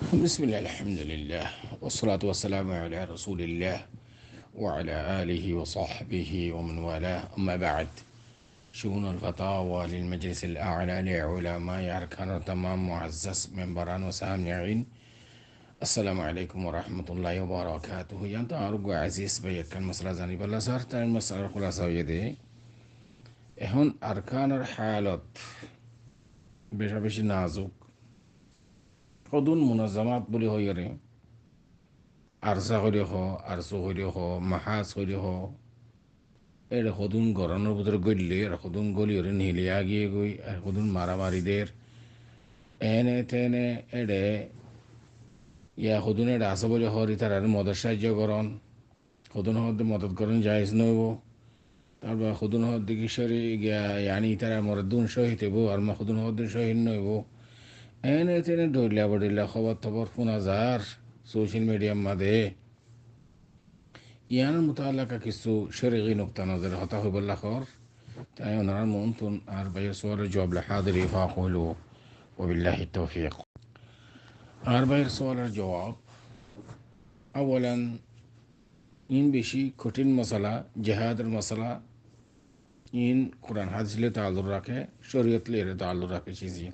بسم الله الحمد لله والصلاة والسلام على رسول الله وعلى آله وصحبه ومن والاه أما بعد شؤون الفتاوى للمجلس الأعلى لعلماء أركان تمام معزز منبران وسامعين السلام عليكم ورحمة الله وبركاته ينتهي عزيز بيك المسألة زاني بلا صارت المسألة الخلاصة يدي هون أركان الحالات بش نازك خدون منظمات بلي هو يري ARSA হইলে হ আরসু হইলে হ মাহাজ হইলে হ এটা সদুন গরমের ভিতরে গড়লে আর সদুন গলি ওরে নিলিয়া গিয়ে গই আর সদুন মারামারিদের এনে তেনে এডে ইয়া সদুন এটা আছে বলে হরি তার আর মদত সাহায্য করন সদুন হতে মদত করন যাইজ নইব তারপর সদুন হদ দিকে সরি গিয়া ইয়ানি তারা মরদুন শহীদ হইব আর মা সদুন হদ্দিন শহীদ নইব এনে তেনে দৌড়লা বড়িলা খবর খবর শোনা যার সোশ্যাল মিডিয়ার মাঝে ইয়ানোর মোতালাকা কিছু শরীয়ী নুকতা নজর হতা হইবল্লা খর তাই ওনার মন তুন আর বাইর সোয়ালের জবাব হাদিরি ফাকলু ওবিল্লাহি তৌফিক আর বাইর সোয়ালের জবাব আওয়ালান ইন বেশি কঠিন মশলা জেহাদের মশলা ইন কোরআন হাদিসলে তাআল্লুক রাখে শরীয়ত লে তাআল্লুক রাখে চিজি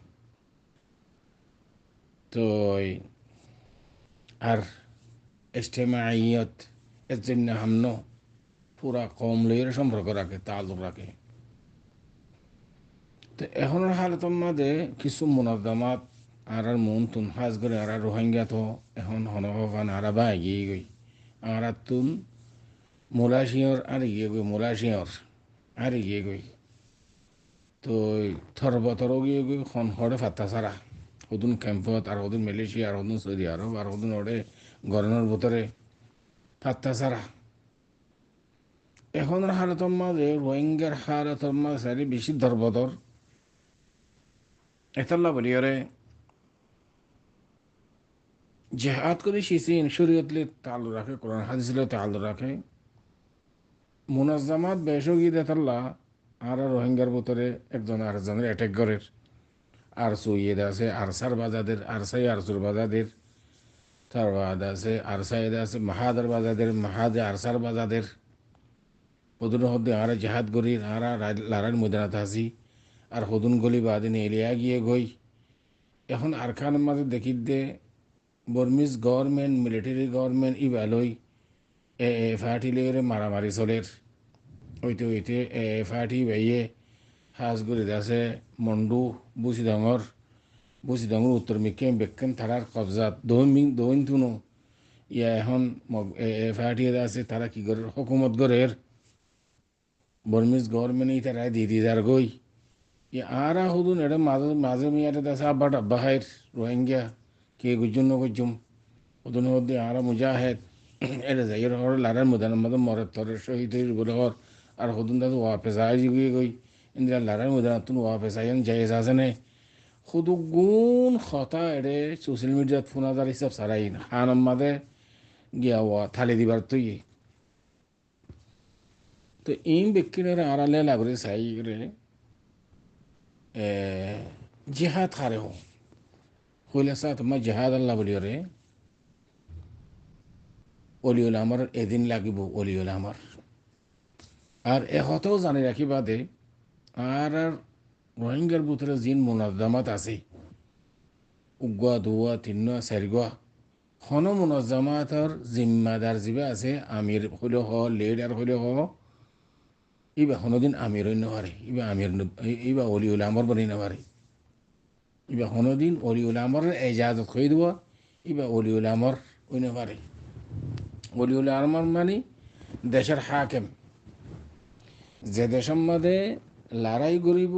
তো আর ইজতিমাইয়ত এর জন্য হামনো পুরা কম লইয়ের সম্পর্ক রাখে তাআল্লুক রাখে তো এখনের হালতের মাঝে কিছু মুনাজ্জামাত আর মন তুন হাজ করে আর রোহিঙ্গা তো এখন হনকান আর বা এগিয়ে গই আর তুন মোলাশিয়র আর এগিয়ে গই মোলাশিয়র আর এগিয়ে গই তো থর বতরও গিয়ে গই খন হরে ফাত্তা সারা সদুন ক্যাম্পত আর সদুন মালয়েশিয়া আর সদুন সৌদি আরব আর সদুন ওরে গরমের ভিতরে ফাত্তা সারা এখনের হালতের মাঝে রোহিঙ্গার হালতের মাঝে বেশি ধরবদর এতাল্লা বলিয়ারে জেহাদ করে শিসিন শরীয়তলে তাআল্লুক রাখে কোরআন হাদিসলে তাআল্লুক রাখে মুনাজ্জামাত বেশগি দেতাল্লা আর রোহিঙ্গার ভিতরে একজন আরেকজনের অ্যাটাক করে আর সুইয়েদ আছে আরসার বাজাদের আরসাই আরসুর বাজাদের তার বাদ আছে আরসাইদ আছে মাহাদের বাজাদের মাহাদে আরসার বাজাদের হদুন হদ্দে আর জেহাদ গরির আর লারার মদিনাত হাসি আর হদুন গলি বাদিন এলিয়া গিয়ে গই এখন আরখানের মাঝে দেখি দে বর্মিজ গভর্নমেন্ট মিলিটারি গভর্নমেন্ট ইবালই ফাটি লেগে মারামারি চলের ওইতে ওইতে ফাটি বাইয়ে হাজগুড়ি আছে মন্ডু বুসিডাঙর উত্তর মিকেম বেকেম তারার কবজাত দৈন তুনো ইয়া এখন ফাটি আছে তারা কি করে হকুমত গড়ের বর্মিজ গভর্নমেন্ট তারা দিয়ে দিদার গই ইয়া আরা হুদুন এটা মাঝে মাঝে মিয়ারে আছে আব্বা ডাব্বা হায়ের রোহিঙ্গা কে গুজুন গুজুম ওদন হদ্দে আরা মুজাহেদ এটা যাই হর লারার মুদানের মধ্যে মরে তরের শহীদ বলে হর আর হদুন দাদু ওয়াপেস আয় গিয়ে গই ইন্দিরা লারার মুদান তুন ওয়াপেস আইন জায়েজ আছে নে খুদু গুণ খতা এড়ে সোশ্যাল মিডিয়াত ফোনাদার হিসাব সারাই হান মাদে গিয়া ওয়া থালি দিবার তুই তো ইন ব্যক্তির আড়ালে লাগরে চাই রে জিহাদ খারে হো হইলে সা তোমার জিহাদ আল্লাহ বলিও রে অলিউল আমার এদিন লাগিব অলিউল আমার আর এহতেও জানি রাখিবা দে আর রোহিঙ্গার ভিতরে জিন মুনাজ্জামাত আছে উগুয়া দুয়া তিন্না চারিগুয়া হন মুনাজ্জামাতর জিম্মাদার যিবা আছে আমির হইলে হ লিডার হইলে হ ইবা হনদিন আমির হইন পারে ইবা আমির ইবা অলিউল আমার বনি না পারে ইবা হনদিন অলিউল আমার এজাজত হয়ে দেওয়া ইবা অলিউল আমার হইন পারে অলিউল আমার মানে দেশের হাকেম যে দেশের মাঝে লড়াই করিব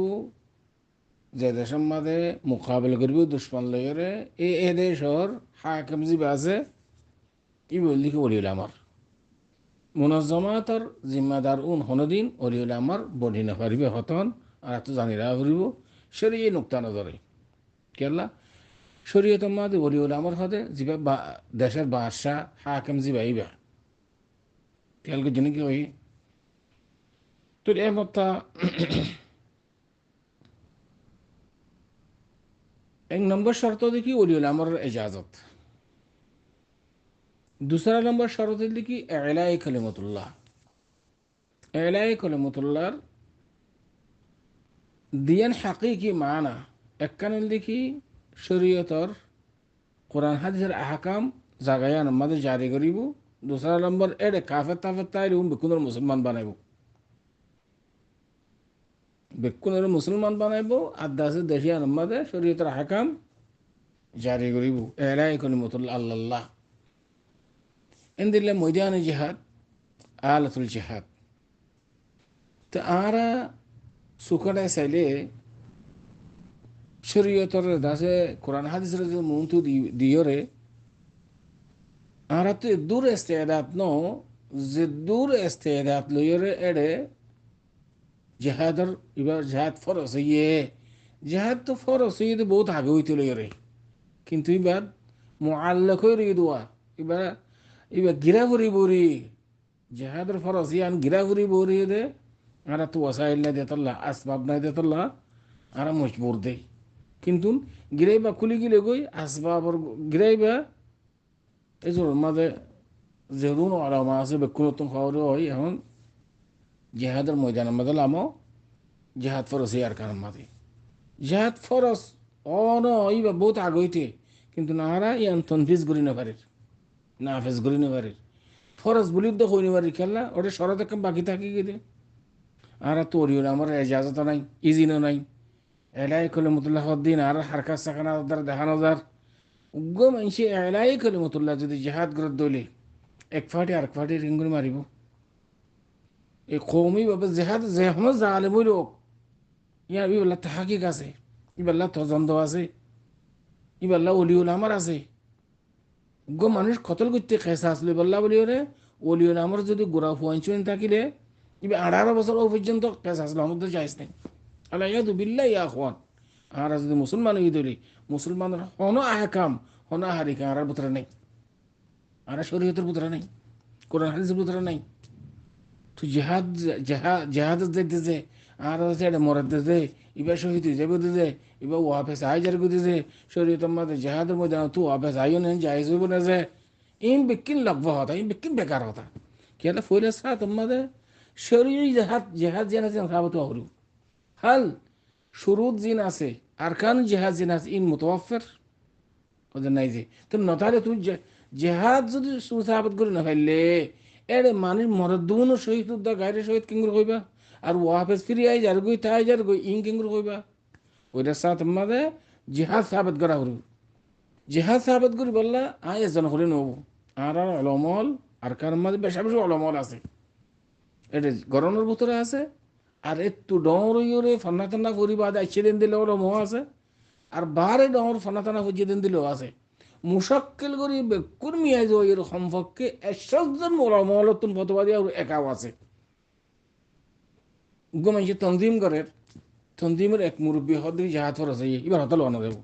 যে দেশের মাঝে মোকাবেলা করিব দুশ্মন লইরে এ দেশের হাকেম যিবা আছে ই বলি কি অলিউল আমার মুনাজ্জামাতর জিম্মাদার হনদিন অলিউল আমার বডি না পারিবে হতন আর এত জানি রা করিব শরীয় নুক্তা নজরে কেলা শরীয়তের মাঝে অলিউল আমার হতে যিবা দেশের বাদশাহ হাকেম যিবা ইবা তেলকে জন্য কি ওই তো এ মতা এক নম্বর শর্ত দেখি অলিউল আমার এজাজত दूसरा नंबर शरत लिखी एलाए कलिमतुल्लाह। एलाए कलिमतुल्लाहर দিয়ান হাকিকি মানা একখানে লিখি শরীয়তর কোরআন হাদিসের আহকাম জাগায়ান আমাদের জারি করিব। দোসরা নম্বর এডে কাফের তাফের তাই বেকুনের মুসলমান বানাইব, বেকুনের মুসলমান বানাইব। আর দাসে দেশিয়ান আমাদের শরীয়তের আহকাম জারি করিব। এলাই কলিমতুল্লাহ আল্লাহ এন দিলে ময়দানে জিহাদ আলাতুল জিহাদ। তো আরা সুখাটায় চাইলে শরীয়তর দাসে কোরআন হাদিসের যে মন্তু দিয়রে আরা তো দূর ইস্তেদাত ন যে দূর ইস্তেদাত লইরে এডে জিহাদর এবার জিহাদ ফরজ ইয়ে জিহাদ তো ফরজ ইয়ে বহুত আগে হইতে লইরে, কিন্তু এবার মুআল্লাক হয়ে রই দোয়া এবার এবার গিরাফুরি বরি জিহাদর ফরজ ইয়ান গিরাফুরি বরি দে আরা তো ওয়াসাইল না দেতল্লাহ আসবাব না দেতল্লাহ আরা মজবুর দেই। কিন্তু গিরাইবা খুলি গিলে গই আসবাবর গিরাইবা এই যে মাঝে যেরুন আলামা আছে বেকুনতুন খাওয়ারে হয় এখন জিহাদের ময়দানের মাঝে লামো জিহাদ ফরজ ইয়ার কারণ মাঝে জিহাদ ফরজ অন ইবা বহুত আগইতে, কিন্তু নাহারা ইয়ান তনফিজ করি না পারে না হাফেজ করি না পারে ফরজ বলি তো কই নিবারি খেলা ওটা সরাতে বাকি থাকি গেলে আর তো ওরিও আমার এজাজত নাই ইজিনও নাই। এলাই কলিমতুল্লাহ দিন আর হারকাত সাকানা দ্বারা দেখানো যার উগ্র মানুষে এলাই কলিমতুল্লাহ যদি জিহাদ করে দলে এক ফাটি আর ফাটি রিঙ্গুনি মারিব। এই কৌমি ভাবে জেহাদ যেহন জালে বই লোক ইয়ার ইবেল্লা তাহাকিক আছে, ইবেল্লা তজন্দ আছে, ইবেল্লা অলিউল আমার আছে। উগ্র মানুষ কতল করতে খেসা আসলে বল্লা বলি ওরে অলিউল আমার যদি গোড়া ফুয়াইন থাকিলে ইবে 18 বছর পর্যন্ত খেসা আসলে আমাদের চাইস নাই। আল্লাহ ইয়াদু বিল্লাহ ইয়া আখওয়ান আর যদি মুসলমান হয়ে দলি মুসলমানের হন আহকাম হন হারিকা আর ভিতরে নাই, আর শরীয়তের ভিতরে নাই, কোরআন হাদিসের ভিতরে নাই। তো জেহাদ জেহাদ দিতেছে আর এটা মরাদ দিতে এবার শহীদ হয়ে যাবে দিতে এবার ওয়াফেস আইজার দিতেছে শরীয়তের মধ্যে জেহাদের মধ্যে তো ওয়াফেস আইও নেন জায়েজ হইব না যে ইন বিকিন লাগবো হতা ইন বিকিন বেকার হতা কেলা ফইলে সা তোমাদের শরীর জেহাদ জেহাদ জেনা জেন খাবো তো আহরু হাল শুরুত জিন আছে আরকান জেহাদ জিন আছে ইন মুতাওয়াফির ওদের নাই যে তুমি নতারে তুমি জেহাদ যদি সুসাহাবত করে না ফেললে এড়ে মানুষ মরদুন শহীদ উদ্দা গাড়ি শহীদ কিঙ্গুর কইবা আর ওয়াফেস ফিরি আই যার গই তাই যার গই ইন কিঙ্গুর কইবা ওইটার সাথে মাঝে জেহাদ সাহাবত করা হরু জেহাদ সাহাবত করি বললা আয় এজন করে নেবো আর অলমল আর কার মাঝে বেশা বেশি অলমল আছে এটা গরমের ভিতরে আছে আর একটু ডর ইয়ে ফান্না টান্না করিবা আইসে দিন দিলে ওর মোহ আছে আর বারে ডর ফান্না টান্না ফুজিয়ে দিন দিলেও আছে মুশাক্কিল করি বেকুর মিয়াই যে এর সম্পর্কে 100জন মহলতুন ফতোয়াদি আর একাও আছে। গমাইছে তনজিম করে তনজিমের এক মুরব্বী হদি জাহাজ ফরজ এবার হতা লোকানো দেব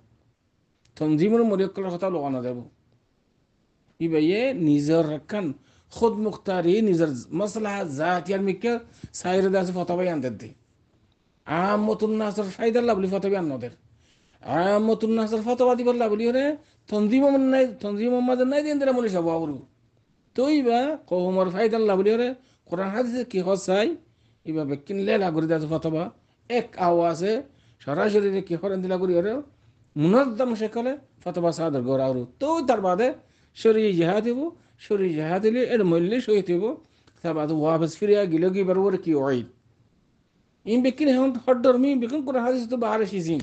তনজিমের মরিয়কলের হতা লোকানো দেব ইবাইয়ে নিজের রাখান খুদ মুখতারি নিজের মসলাহ জাতিয়ার মিকে সাইরে দাসে ফতোয়াই আনতে দে আমতুন নাসর ফায়দাল্লাহ বলি ফতোয়াই আনদের আমতুন নাসর ফতোয়া দিবল্লাহ বলি রে তনজিম নাই তনজিম আমাদের নাই দিন দিলে মলি সব আবরু তো ইবা কওমর ফায়দাল্লাহ বলি রে কোরআন হাদিসে কি হসাই ইবা বেকিন লেলা করে দাসে ফতোয়া এক আওয়াজে সরাসরি কি করেন দিলা করি রে মুনাজ্জাম শেখলে ফতোয়া সাদর গরাউরু তো তার বাদে শরী জিহাদ হইব শরী জিহাদ হইলে এর মূল্যে সহিত হইব তার বাদে ওয়াফেস ফিরিয়া গিলে কি বরবর কি ওয়াইদ ইন বেকিন হন হডর মি বেকিন কোরআন হাদিস তো বাহারে শিজিন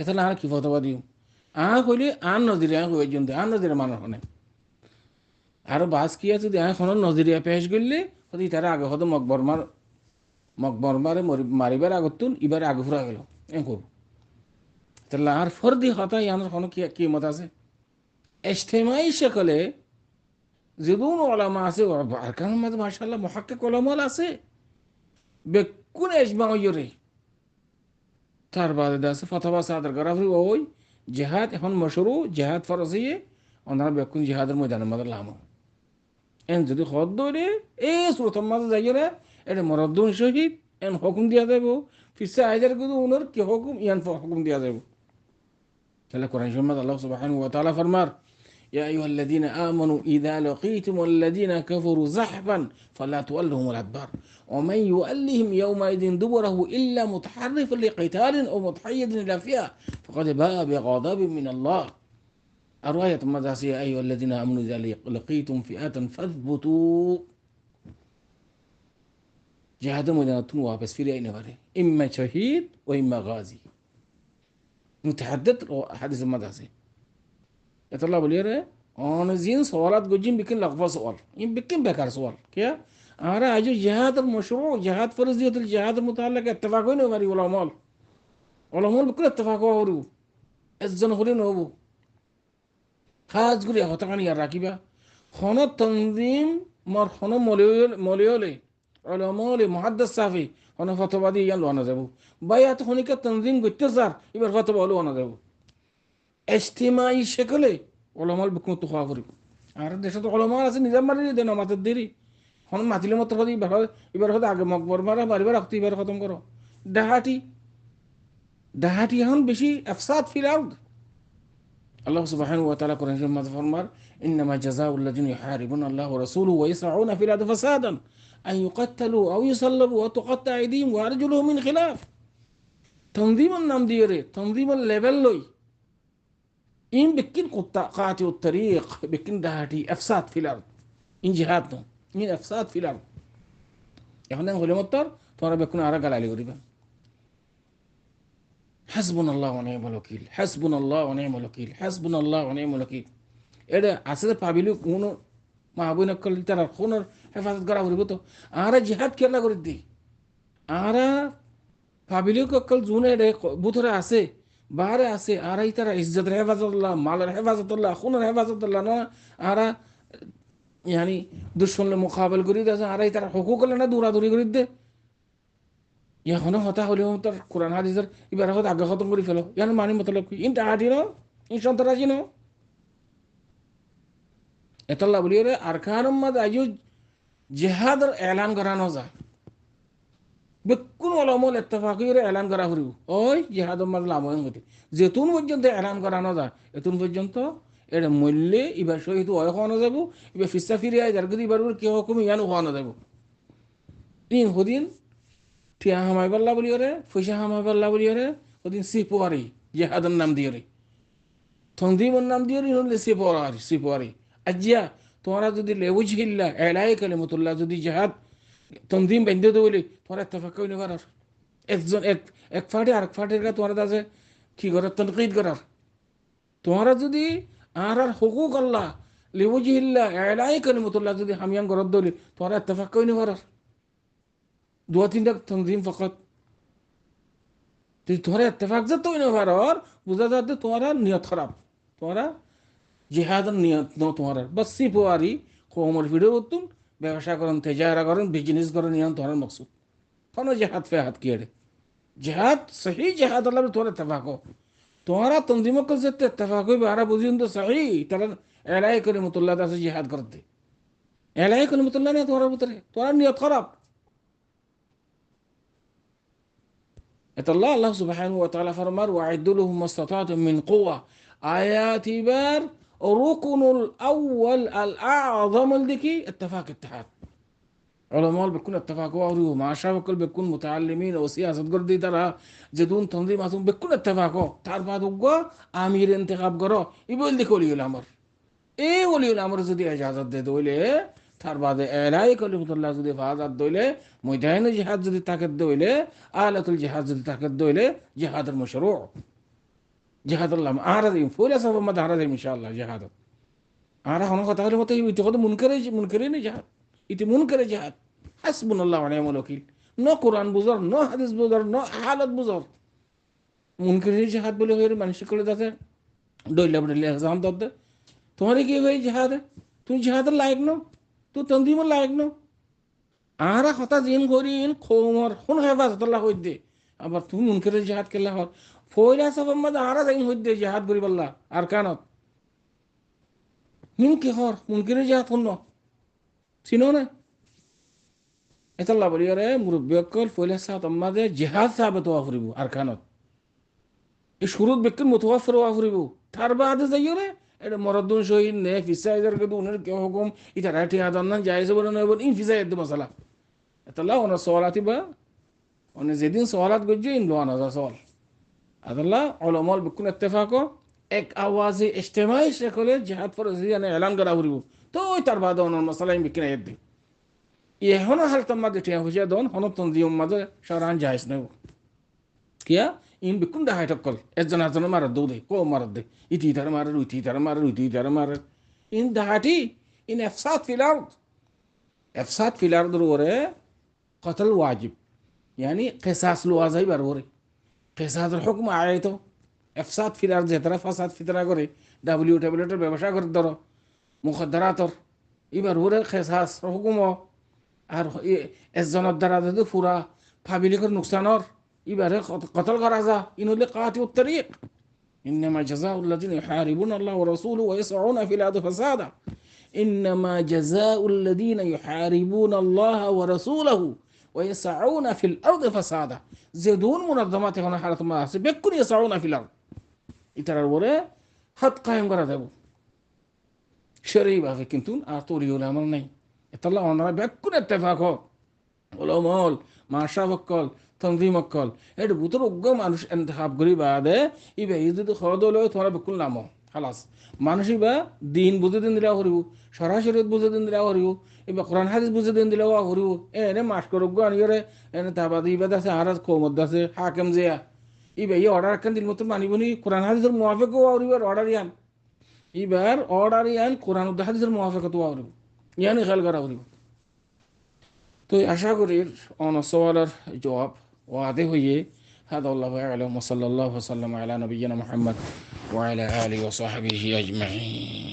এটা না কি ফতোয়া দিও হইলে আন নজিরে হয়ে জন্য আন নজিরে মানুষ হনে আর বাস কি আছে এখন নজিরিয়া পেশ করলে হতে তারা আগে হতো মকবরমারে মারিবার আগতুন এবার আগে ফুরা গেল এ করব তাহলে আর ফর্দি হতা ইয়ানোর কোনো কি মত আছে ইজতিমাই সকলে যেদুন ওলামা আছে আরকানের মাঝে মাশাআল্লাহ মুহাক্কিক ওলামা আছে বেকুন ইজমা ইয়রে তার বাদে আছে ফতোয়া সাদর গরাফি ওই জিহাদ এখন মশরু জিহাদ ফরজিয়ে ওনারা বেকুন জিহাদের ময়দানের মধ্যে লামো এন যদি হদ ধরে এই সুরতম মাঝে যাইরে এটা মরদ্দুন শহীদ এন হুকুম দিয়া যাব ফিসা আইজার কিন্তু ওনার কি হুকুম ইয়ান হুকুম দিয়া যাব তাহলে কোরআন শরীফে আল্লাহ সুবহানাহু ওয়া তাআলা ফরমার ইয়া আইয়ুহাল্লাযীনা আমানু ইযা লাকীতুমুল্লাযীনা কাফারু যাহফান ফালা তুওয়াল্লুহুমুল আদবার ওয়া মান ইউওয়াল্লিহিম ইয়াওমাইযিন দুবুরাহু ইল্লা মুতাহাররিফান লিকিতালিন আও মুতাহাইয়িজান ইলা ফিআ ফাকাদ বা'a বিগাদাবিন মিনাল্লাহ। আর আয়াত মধ্যে আছে ইয়া আইয়ুহাল্লাযীনা আমানু ইযা লাকীতুম ফিআতান ফাযবুতু। জিহাদের ময়দানে তুমি ওয়াপস ফিরে আইতে পারে, ইম্মা শহীদ ও ইম্মা গাজী। মুতাহাদ্দিদ হাদিসের মধ্যে আছে। এতলা বলিয়ে রে অনজিন সওয়ালাত গজিন বিকিন লাগফা সওয়াল ইন বিকিন বেকার সওয়াল কিয়া আরা আজু জিহাদ আর মশরু জিহাদ ফরজিয়ত জিহাদ মুতাআল্লিক ইত্তেফাক হইনো মারি ওলামাল বিকিন ইত্তেফাক হরু একজন হলে নহবো খাস করে হতাকানি আর রাখিবা হন তনজিম মর হন মলিয়লে ওলামালে মুহাদ্দিস সাফি হন ফতোয়াদি ইয়ান লোনা যাব বায়াত হনিকা তনজিম গইতে স্যার এবার ফতোয়া লোনা যাব ইজতিমাই শকলে ওলামাল বিকিন তো খাওয়া করিব আর দেশে তো ওলামা আছে নিজাম মারি দেন মাতার দেরি হন মাতিলে মত হদি এবার হতে আগে মকবর মারা বারবার রাখতে এবার খতম করো ডাহাটি এখন বেশি আফসাদ ফিল আরদ। আল্লাহ সুবহানাহু ওয়া তাআলা কোরআনে মাঝে ফরমার ইন্নামা জাযাউল্লাযিনা ইউহারিবুনা আল্লাহ ওয়া রাসূলুহু ওয়া ইয়াসআউনা ফিল আরদি ফাসাদান আন ইউকাত্তালু আও ইউসাল্লাবু ওয়া তুকাত্তা আইদিহিম ওয়া আরজুলুহুম মিন খিলাফ। তনজিমের নাম দিয়ে রে তনজিমের লেভেল লই ইন বিকিন কাতি উত্তরিক বিকিন ডাহাটি আফসাদ ফিল আরদ ইন জিহাদ নো ইন আফসাদ ফিল আরদ। এখন হলে মতর তোমরা বেকুন আরা গালালি করিবা হাসবুনাল্লাহু ওয়া নি'মাল ওয়াকিল হাসবুনাল্লাহু ওয়া নি'মাল ওয়াকিল হাসবুনাল্লাহু ওয়া নি'মাল ওয়াকিল। এটা আসলে পাবিলু কোন মাহবুব নকল তার কোন হেফাজত করা হইব তো আরা জিহাদ কেলা করে দি আরা পাবিলু কল জুনে রে বুথরে আছে বাহারে আছে আরাই তারা ইজ্জতের হেফাজতুল্লাহ মালের হেফাজতুল্লাহ খুনের হেফাজতুল্লাহ না আরা ইয়ানি দুশমনের মোকাবেলা করি দে আরাই তারা হুকুক না দৌড়াদৌড়ি করি দে এখনো হতা হলেও তার কোরআন হাদিসের এবার হয়তো আগে খতম করে ফেলো ইয়ার মানি মতলব কি ইন টাহাটি ন ইন সন্তরাজি ন এতল্লা বলি রে আরকানুম মাদ আজু জিহাদের এলান করানো যা বেকুন ওলামাল ইত্তেফাক করে এলান করা হরিব ওই জিহাদের মাদ লাময়ন গতি যেতুন পর্যন্ত এলান করানো যায় এতুন পর্যন্ত এর মূল্যে এবার শহীদ হয় হওয়ানো যাব এবার ফিসা ফিরে আয় যার গতি এবার কে হকুম ইয়ানো হওয়ানো যাব তিন হদিন ঠিয়া হামাই পাল্লা বলি রে পয়সা হামাই পাল্লা বলি রে ওদিন সিপোয়ারি জিহাদের নাম দিয়ে রে তনজিমের নাম দিয়ে রে হলে সিপোয়ারি আজিয়া তোমরা যদি লেবুঝিল্লা এলাই কালিমাতুল্লাহ যদি জিহাদ তনজিম বেঁধে দেবলি তোমরা ইত্তেফাক কইনি করার একজন এক ফাটে আরেক ফাটের তোমরা আছে কি করার তনকিদ করার তোমরা যদি আর হুকুক আল্লাহ লেবুঝিল্লা এলাই কালিমাতুল্লাহ যদি হামিয়ান করার দলি তোমরা ইত্তেফাক কইনি করার দু তিনটা তনজিম ফকত তোমরা ইত্তেফাক যে তৈরি করার বুঝা যাতে তোমরা নিয়ত খারাপ তোমরা জিহাদের নিয়ত ন তোমার বাস সিপোয়ারি কৌমর ভিডিও করতুন ব্যবসা করেন তেজারা করেন বিজনেস করেন ইয়ান তোমার মকসুদ কোনো জেহাদ ফে হাত কিয়ে জেহাদ সহি জেহাদ আল্লাহ তোমার ইত্তেফাক তোমরা তনজিমক যেতে ইত্তেফাক হইবে আর বুঝিন তো সহি তারা এলাই কালিমাতুল্লাহ আছে জিহাদ করতে এলাই কালিমাতুল্লাহ না তোমার ভিতরে তোমার নিয়ত খারাপ এতাল্লাহ আল্লাহ সুবহানাহু ওয়া তাআলা ফরমার ওয়াইদু লাহুম মাসতাতাতুম মিন কুওয়া আয়াতিবার রুকুনুল আউয়াল আল আযম দিকি ইত্তেফাক ইত্তেহাদ ওলামাল বিকুন ইত্তেফাক ওয়ারু মাশা বকল বিকুন মুতাআল্লিমিন ও সিয়াসত গর্দি তারা যেদুন তনজিম আসুন বিকুন ইত্তেফাক তার বাদ উগ্গ আমির ইন্তেখাব করো ইবল দিক ওলিউল আমর এই ওলিউল আমর যদি ইজাজত দে দইলে তার বাদে এলাই কালিমাতুল্লাহ যদি ফাজাত দইলে ময়দানে জিহাদ যদি তাকাত দইলে আলাতুল জিহাদ যদি তাকাত দইলে জিহাদের মাশরু জিহাদ আল্লাহ আরাদিম ফুলা সব মত আরাদিম ইনশাআল্লাহ জিহাদ আরা হন কথা হলে মত ইতি কত মুনকারে নি জিহাদ ইতি মুনকারে জিহাদ হাসবুনাল্লাহু ওয়া নি'মাল ওয়াকিল ন কোরআন বুঝর ন হাদিস বুঝর ন হালাত বুঝর মুনকারে জিহাদ বলে হইরে মানুষ করে দাতে দইলা বলে এক্সাম দতে তোমার কি হই জিহাদ তুই জিহাদের লায়ক ন তুই তনজিমের লায়ক ন আরা কথা জিন করিন খোমর কোন হেফাজতুল্লাহ হই দে আবার তুমি মুনকারে জিহাদ কেলা হর ফয়লা সব মত আরা যাই হই দে জিহাদ করি বল্লা আর কানত মিন কি হর মুনকারে জিহাদ কোন চিনো না এতলা বলি রে মুরব্বিয়কল ফয়লা সাত আমাদে জিহাদ সাবেত হওয়া ফুরিব আর কানত এই শুরুত বেকন মুতাওয়াফির হওয়া ফুরিব তার বাদে যাইও রে এটা মরদ্দুন শহীদ নে ফিসাইজার কে দুনের কে হুকুম ইটা রাইটি আদান না জায়েজ বলে নয় বল ইন ফিসাইদ দে মশলা এতলা ওনা সওয়ালাতি বা ওনে যেদিন সওয়ালাত গজ্জে ইন লোয়ানা যা সওয়াল আদাল্লাহ উলামাল বিকুন ইত্তেফাকো এক আওয়াজে ইজতিমাই শেখলে জিহাদ ফরজিয়ানে এলান করা হরিব তো ওই তার বাদ ওনার মশলা ইন বিকিনা ইদ্দি ইহনা হালতাম মাদে টিয়া হুজা দন হন তনজিম মাদে শারান জায়েজ নয় কিয়া ইন বিকুন দা হাইটকল একজন আজন মারার দৌদে কো মারার দে ইতি তার মারার উইতি তার মারার উইতি তার মারার ইন দাহাটি ইন ইফসাদ ফিল আরদ ইফসাদ ফিল আরদ ওরে কতল ওয়াজিব يعني قصاص لوازاي بروري قصاص الحكم আয়াতো ইফসাদ ফিল আরদ যেতরা ফাসাদ ফিতরা করে ডাব্লিউ ট্যাবলেটের ব্যবসা করে ধরো মুখদ্দরাতর এবার ওরে قصاص হুকুম আর একজনের দ্বারা যদি পুরা ফাবিলিকর নুকসানর এবারে কতল করা যা ইনলে কাতি উত্তরিক إنما جزاء الذين يحاربون الله ورسوله ويسعون في الأرض فسادا إنما جزاء الذين يحاربون الله ورسوله ويسعون في الأرض فسادا زدون منظمات هنا حالة ما بيكون يسعون في الأرض يترى الورى حد قائم قرأ ذبو شريبا في كنتون أعطوري ولا ملني يطلع أنا بيكون اتفاقه ولا مال ما شافكال تنظيم الكل هذا بطل وجم মানুষ انتخاب করি বাদে ইবে যদি খদ হলো তোমরা বিকুল নামো خلاص মানুষ ইবা দিন বুঝে দিন দিলা হরিব সরাসরি বুঝে দিন দিলা হরিব ইবা কোরআন হাদিস বুঝে দিন দিলা হরিব এনে মাস করব আনিরে এনে তাবাদি ইবা দাসে আরাজ কওমত দাসে হাকিম জিয়া ইবা ই অর্ডার কান দিল মত মানিবনি কোরআন হাদিসের মুওয়াফিক হরিব অর্ডার ইয়ান ইবার অর্ডার ইয়ান কোরআন ও হাদিসের মুওয়াফিকত হরিব ইয়ানি খেয়াল করা হরিব তো আশা করি অন সওয়ালের জবাব واضح हुई هذا والله أعلم وصلى الله وسلم على نبينا محمد وعلى آله وصحبه أجمعين.